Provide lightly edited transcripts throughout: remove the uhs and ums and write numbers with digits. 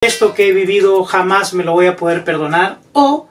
Esto que he vivido jamás me lo voy a poder perdonar, o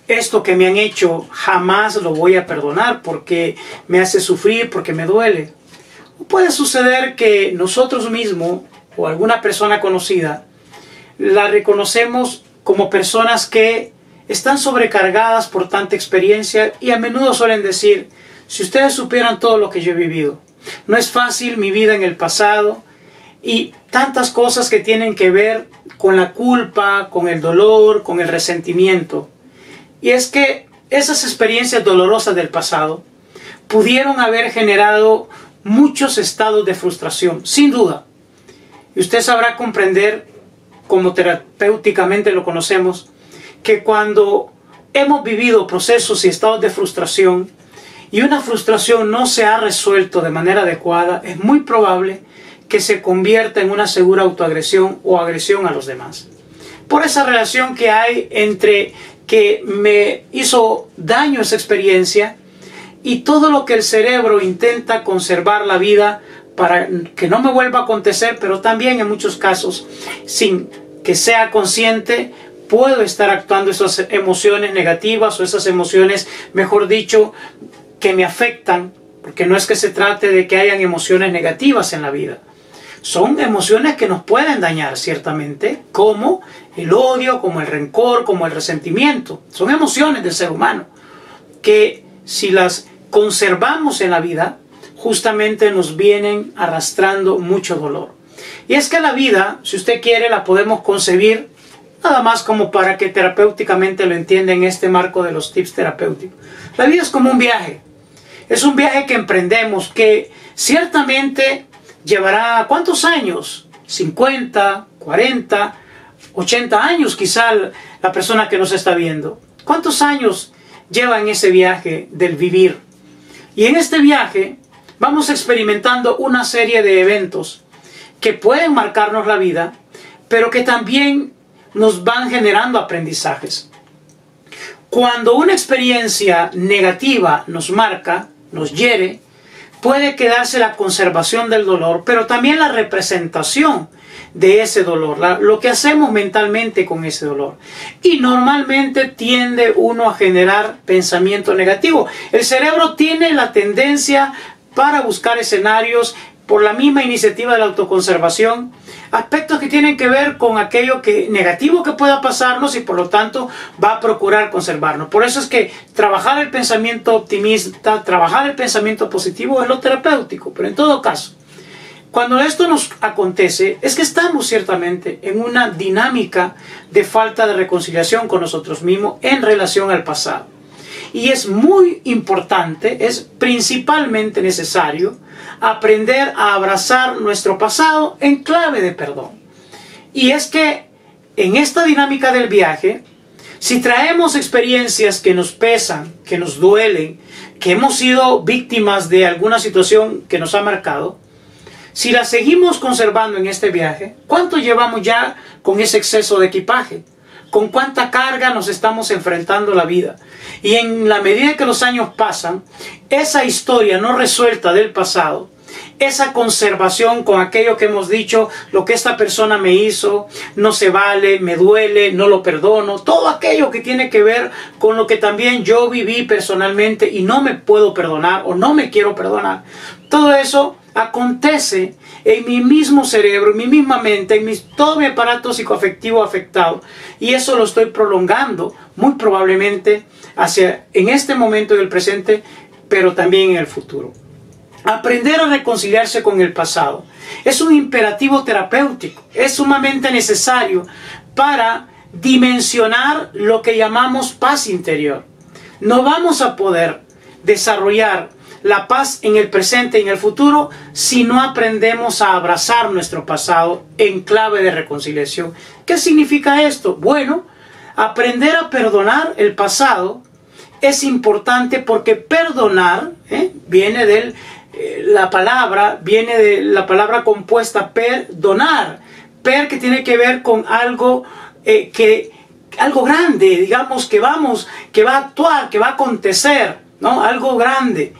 esto que me han hecho jamás lo voy a perdonar porque me hace sufrir, porque me duele. O puede suceder que nosotros mismos o alguna persona conocida la reconocemos como personas que están sobrecargadas por tanta experiencia y a menudo suelen decir: si ustedes supieran todo lo que yo he vivido, no es fácil mi vida en el pasado, y tantas cosas que tienen que ver con la culpa, con el dolor, con el resentimiento. Y es que esas experiencias dolorosas del pasado pudieron haber generado muchos estados de frustración, sin duda. Y usted sabrá comprender, como terapéuticamente lo conocemos, que cuando hemos vivido procesos y estados de frustración y una frustración no se ha resuelto de manera adecuada, es muy probable que se convierta en una segura autoagresión o agresión a los demás. Por esa relación que hay entre que me hizo daño esa experiencia y todo lo que el cerebro intenta conservar la vida para que no me vuelva a acontecer, pero también en muchos casos, sin que sea consciente, puedo estar actuando esas emociones negativas o esas emociones, mejor dicho, que me afectan, porque no es que se trate de que hayan emociones negativas en la vida. Son emociones que nos pueden dañar, ciertamente, como el odio, como el rencor, como el resentimiento. Son emociones del ser humano que, si las conservamos en la vida, justamente nos vienen arrastrando mucho dolor. Y es que la vida, si usted quiere, la podemos concebir nada más como para que terapéuticamente lo entienda en este marco de los tips terapéuticos. La vida es como un viaje. Es un viaje que emprendemos, que ciertamente llevará ¿cuántos años? 50, 40, 80 años quizá la persona que nos está viendo. ¿Cuántos años lleva en ese viaje del vivir? Y en este viaje vamos experimentando una serie de eventos que pueden marcarnos la vida, pero que también nos van generando aprendizajes. Cuando una experiencia negativa nos marca, nos hiere, puede quedarse la conservación del dolor, pero también la representación de ese dolor, lo que hacemos mentalmente con ese dolor. Y normalmente tiende uno a generar pensamiento negativo. El cerebro tiene la tendencia para buscar escenarios, por la misma iniciativa de la autoconservación, aspectos que tienen que ver con aquello negativo que pueda pasarnos, y por lo tanto va a procurar conservarnos. Por eso es que trabajar el pensamiento optimista, trabajar el pensamiento positivo es lo terapéutico. Pero en todo caso, cuando esto nos acontece, es que estamos ciertamente en una dinámica de falta de reconciliación con nosotros mismos en relación al pasado. Y es muy importante, es principalmente necesario aprender a abrazar nuestro pasado en clave de perdón. Y es que en esta dinámica del viaje, si traemos experiencias que nos pesan, que nos duelen, que hemos sido víctimas de alguna situación que nos ha marcado, si las seguimos conservando en este viaje, ¿cuánto llevamos ya con ese exceso de equipaje? ¿Con cuánta carga nos estamos enfrentando a la vida? Y en la medida que los años pasan, esa historia no resuelta del pasado, esa conservación con aquello que hemos dicho, lo que esta persona me hizo, no se vale, me duele, no lo perdono, todo aquello que tiene que ver con lo que también yo viví personalmente y no me puedo perdonar o no me quiero perdonar, todo eso acontece en mi mismo cerebro, en mi misma mente, en todo mi aparato psicoafectivo afectado, y eso lo estoy prolongando muy probablemente en este momento del presente, pero también en el futuro. Aprender a reconciliarse con el pasado es un imperativo terapéutico, es sumamente necesario para dimensionar lo que llamamos paz interior. No vamos a poder desarrollar la paz en el presente y en el futuro si no aprendemos a abrazar nuestro pasado en clave de reconciliación. ¿Qué significa esto? Bueno, aprender a perdonar el pasado es importante porque perdonar viene de la palabra compuesta perdonar. Que tiene que ver con algo algo grande, digamos, que va a actuar, que va a acontecer, ¿no? Algo grande.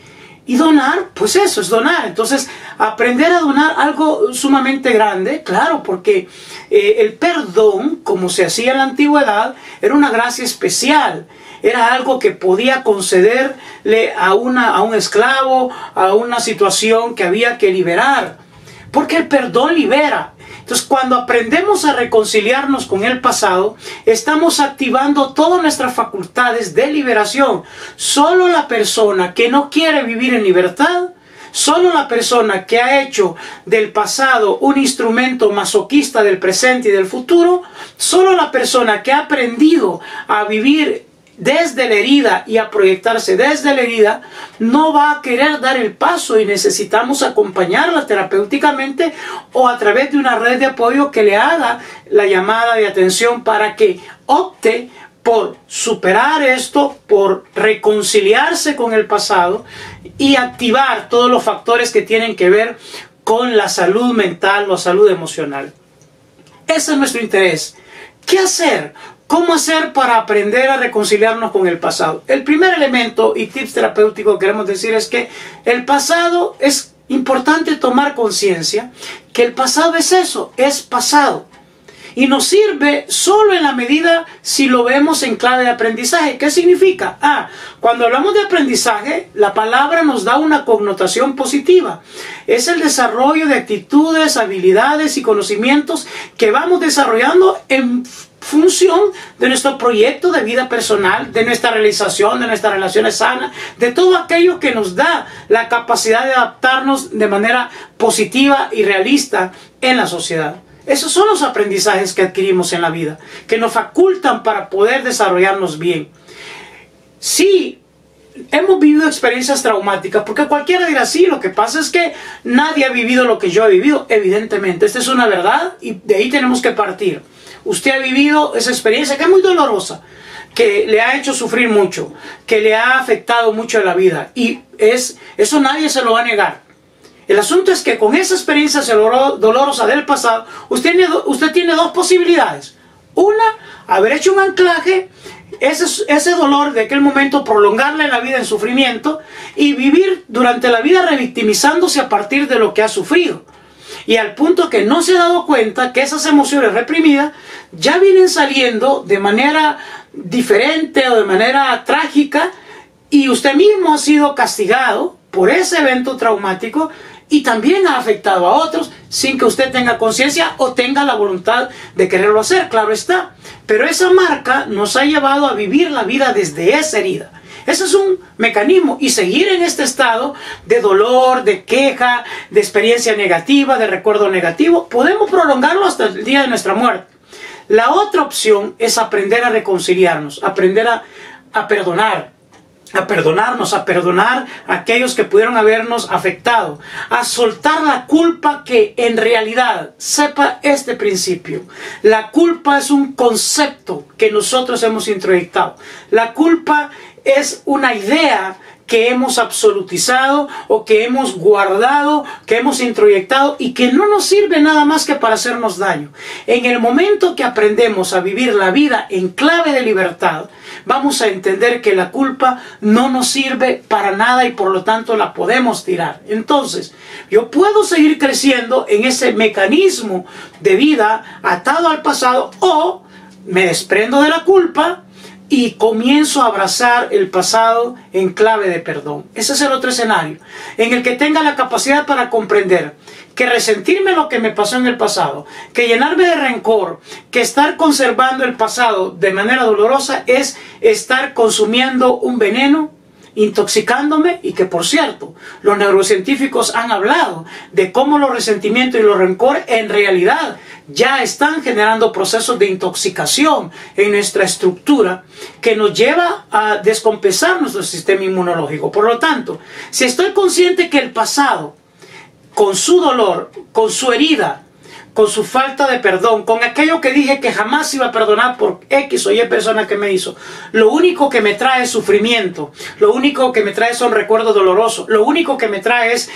Y donar, pues eso es donar. Entonces, aprender a donar algo sumamente grande, claro, porque el perdón, como se hacía en la antigüedad, era una gracia especial. Era algo que podía concederle a un esclavo, a una situación que había que liberar. Porque el perdón libera. Entonces, cuando aprendemos a reconciliarnos con el pasado, estamos activando todas nuestras facultades de liberación. Solo la persona que no quiere vivir en libertad, solo la persona que ha hecho del pasado un instrumento masoquista del presente y del futuro, solo la persona que ha aprendido a vivir desde la herida y a proyectarse desde la herida, no va a querer dar el paso y necesitamos acompañarla terapéuticamente o a través de una red de apoyo que le haga la llamada de atención para que opte por superar esto, por reconciliarse con el pasado y activar todos los factores que tienen que ver con la salud mental o salud emocional. Ese es nuestro interés. ¿Qué hacer? ¿Cómo hacer para aprender a reconciliarnos con el pasado? El primer elemento y tips terapéutico que queremos decir es que el pasado es importante tomar conciencia que el pasado es eso, es pasado. Y nos sirve solo en la medida si lo vemos en clave de aprendizaje. ¿Qué significa? Cuando hablamos de aprendizaje, la palabra nos da una connotación positiva. Es el desarrollo de actitudes, habilidades y conocimientos que vamos desarrollando en función de nuestro proyecto de vida personal, de nuestra realización, de nuestras relaciones sanas, de todo aquello que nos da la capacidad de adaptarnos de manera positiva y realista en la sociedad. Esos son los aprendizajes que adquirimos en la vida, que nos facultan para poder desarrollarnos bien. Sí, hemos vivido experiencias traumáticas, porque cualquiera dirá, sí, lo que pasa es que nadie ha vivido lo que yo he vivido. Evidentemente, esta es una verdad y de ahí tenemos que partir. Usted ha vivido esa experiencia que es muy dolorosa, que le ha hecho sufrir mucho, que le ha afectado mucho en la vida. Y eso nadie se lo va a negar. El asunto es que con esa experiencia dolorosa del pasado, usted tiene dos posibilidades. Una, haber hecho un anclaje, ese dolor de aquel momento, prolongarle la vida en sufrimiento y vivir durante la vida revictimizándose a partir de lo que ha sufrido. Y al punto que no se ha dado cuenta que esas emociones reprimidas ya vienen saliendo de manera diferente o de manera trágica y usted mismo ha sido castigado por ese evento traumático y también ha afectado a otros sin que usted tenga conciencia o tenga la voluntad de quererlo hacer, claro está. Pero esa marca nos ha llevado a vivir la vida desde esa herida. Ese es un mecanismo y seguir en este estado de dolor, de queja, de experiencia negativa, de recuerdo negativo, podemos prolongarlo hasta el día de nuestra muerte. La otra opción es aprender a reconciliarnos, aprender a perdonar. A perdonarnos, a perdonar a aquellos que pudieron habernos afectado, a soltar la culpa que en realidad, sepa este principio, la culpa es un concepto que nosotros hemos introyectado. La culpa es una idea que hemos absolutizado o que hemos guardado, que hemos introyectado y que no nos sirve nada más que para hacernos daño. En el momento que aprendemos a vivir la vida en clave de libertad, vamos a entender que la culpa no nos sirve para nada y por lo tanto la podemos tirar. Entonces, yo puedo seguir creciendo en ese mecanismo de vida atado al pasado o me desprendo de la culpa y comienzo a abrazar el pasado en clave de perdón. Ese es el otro escenario, en el que tenga la capacidad para comprender que resentirme lo que me pasó en el pasado, que llenarme de rencor, que estar conservando el pasado de manera dolorosa es estar consumiendo un veneno, intoxicándome, y que por cierto, los neurocientíficos han hablado de cómo los resentimientos y los rencores en realidad ya están generando procesos de intoxicación en nuestra estructura que nos lleva a descompensar nuestro sistema inmunológico. Por lo tanto, si estoy consciente que el pasado, con su dolor, con su herida, con su falta de perdón, con aquello que dije que jamás iba a perdonar por X o Y persona que me hizo, lo único que me trae es sufrimiento, lo único que me trae son recuerdos dolorosos, lo único que me trae es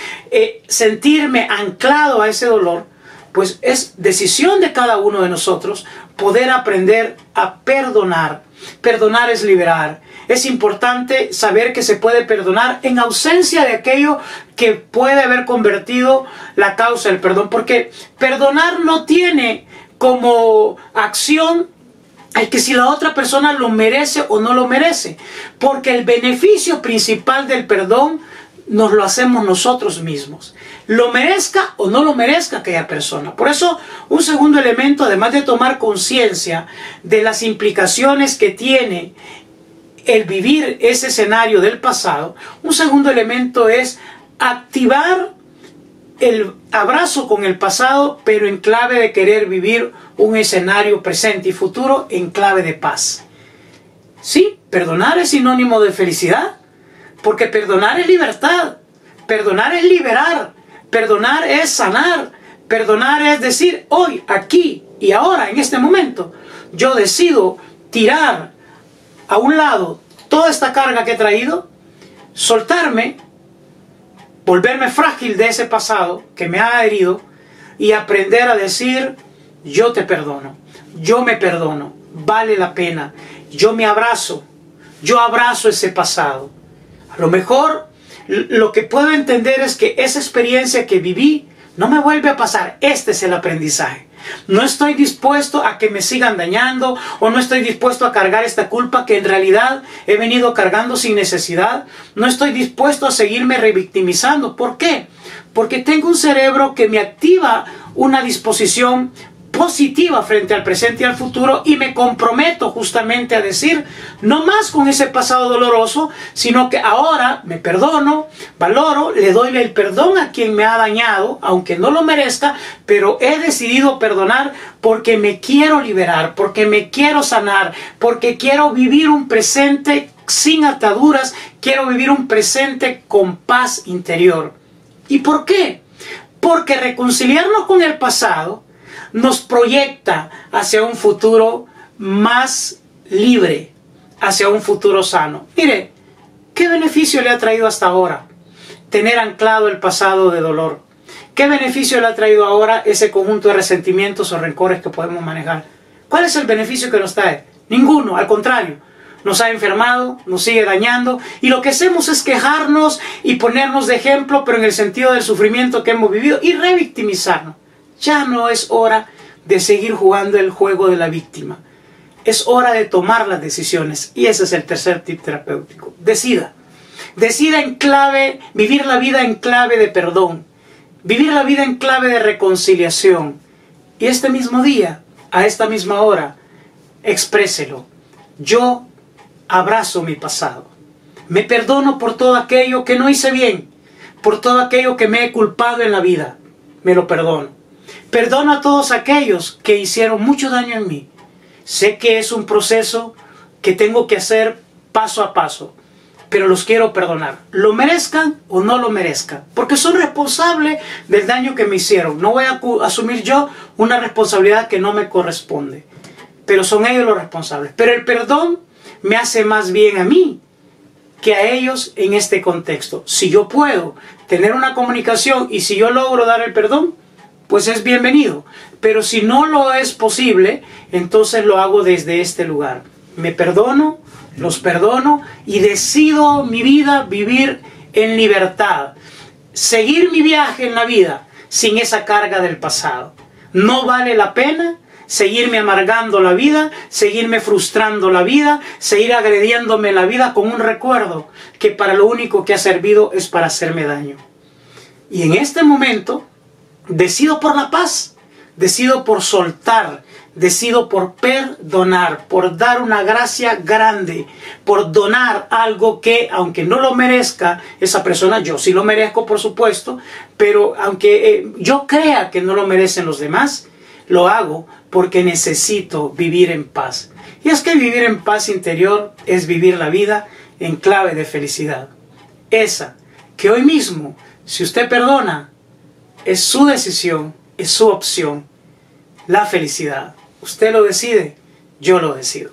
sentirme anclado a ese dolor, pues es decisión de cada uno de nosotros poder aprender a perdonar. Perdonar es liberar. Es importante saber que se puede perdonar en ausencia de aquello que puede haber convertido la causa del perdón, porque perdonar no tiene como acción el que si la otra persona lo merece o no lo merece, porque el beneficio principal del perdón nos lo hacemos nosotros mismos, lo merezca o no lo merezca aquella persona. Por eso, un segundo elemento, además de tomar conciencia de las implicaciones que tiene el vivir ese escenario del pasado, un segundo elemento es activar el abrazo con el pasado, pero en clave de querer vivir un escenario presente y futuro en clave de paz. Sí, perdonar es sinónimo de felicidad, porque perdonar es libertad, perdonar es liberar, perdonar es sanar, perdonar es decir, hoy, aquí y ahora, en este momento, yo decido tirar a un lado toda esta carga que he traído, soltarme, volverme frágil de ese pasado que me ha herido y aprender a decir, yo te perdono, yo me perdono, vale la pena, yo me abrazo, yo abrazo ese pasado. A lo mejor lo que puedo entender es que esa experiencia que viví no me vuelve a pasar. Este es el aprendizaje. No estoy dispuesto a que me sigan dañando, o no estoy dispuesto a cargar esta culpa que en realidad he venido cargando sin necesidad. No estoy dispuesto a seguirme revictimizando. ¿Por qué? Porque tengo un cerebro que me activa una disposición positiva frente al presente y al futuro, y me comprometo justamente a decir, no más con ese pasado doloroso, sino que ahora me perdono, valoro, le doy el perdón a quien me ha dañado, aunque no lo merezca, pero he decidido perdonar porque me quiero liberar, porque me quiero sanar, porque quiero vivir un presente sin ataduras, quiero vivir un presente con paz interior. ¿Y por qué? Porque reconciliarnos con el pasado nos proyecta hacia un futuro más libre, hacia un futuro sano. Mire, ¿qué beneficio le ha traído hasta ahora tener anclado el pasado de dolor? ¿Qué beneficio le ha traído ahora ese conjunto de resentimientos o rencores que podemos manejar? ¿Cuál es el beneficio que nos trae? Ninguno, al contrario. Nos ha enfermado, nos sigue dañando, y lo que hacemos es quejarnos y ponernos de ejemplo, pero en el sentido del sufrimiento que hemos vivido, y revictimizarnos. Ya no es hora de seguir jugando el juego de la víctima. Es hora de tomar las decisiones. Y ese es el tercer tip terapéutico. Decida. Decida en clave, vivir la vida en clave de perdón. Vivir la vida en clave de reconciliación. Y este mismo día, a esta misma hora, expréselo. Yo abrazo mi pasado. Me perdono por todo aquello que no hice bien. Por todo aquello que me he culpado en la vida. Me lo perdono. Perdono a todos aquellos que hicieron mucho daño en mí. Sé que es un proceso que tengo que hacer paso a paso, pero los quiero perdonar. Lo merezcan o no lo merezcan, porque son responsables del daño que me hicieron. No voy a asumir yo una responsabilidad que no me corresponde, pero son ellos los responsables. Pero el perdón me hace más bien a mí que a ellos en este contexto. Si yo puedo tener una comunicación y si yo logro dar el perdón, pues es bienvenido. Pero si no lo es posible, entonces lo hago desde este lugar. Me perdono, los perdono y decido mi vida vivir en libertad. Seguir mi viaje en la vida sin esa carga del pasado. No vale la pena seguirme amargando la vida, seguirme frustrando la vida, seguir agrediéndome la vida con un recuerdo que para lo único que ha servido es para hacerme daño. Y en este momento decido por la paz, decido por soltar, decido por perdonar, por dar una gracia grande, por donar algo que, aunque no lo merezca esa persona, yo sí lo merezco por supuesto, pero aunque yo crea que no lo merecen los demás, lo hago porque necesito vivir en paz. Y es que vivir en paz interior es vivir la vida en clave de felicidad. Esa que hoy mismo, si usted perdona, es su decisión, es su opción. La felicidad. Usted lo decide, yo lo decido.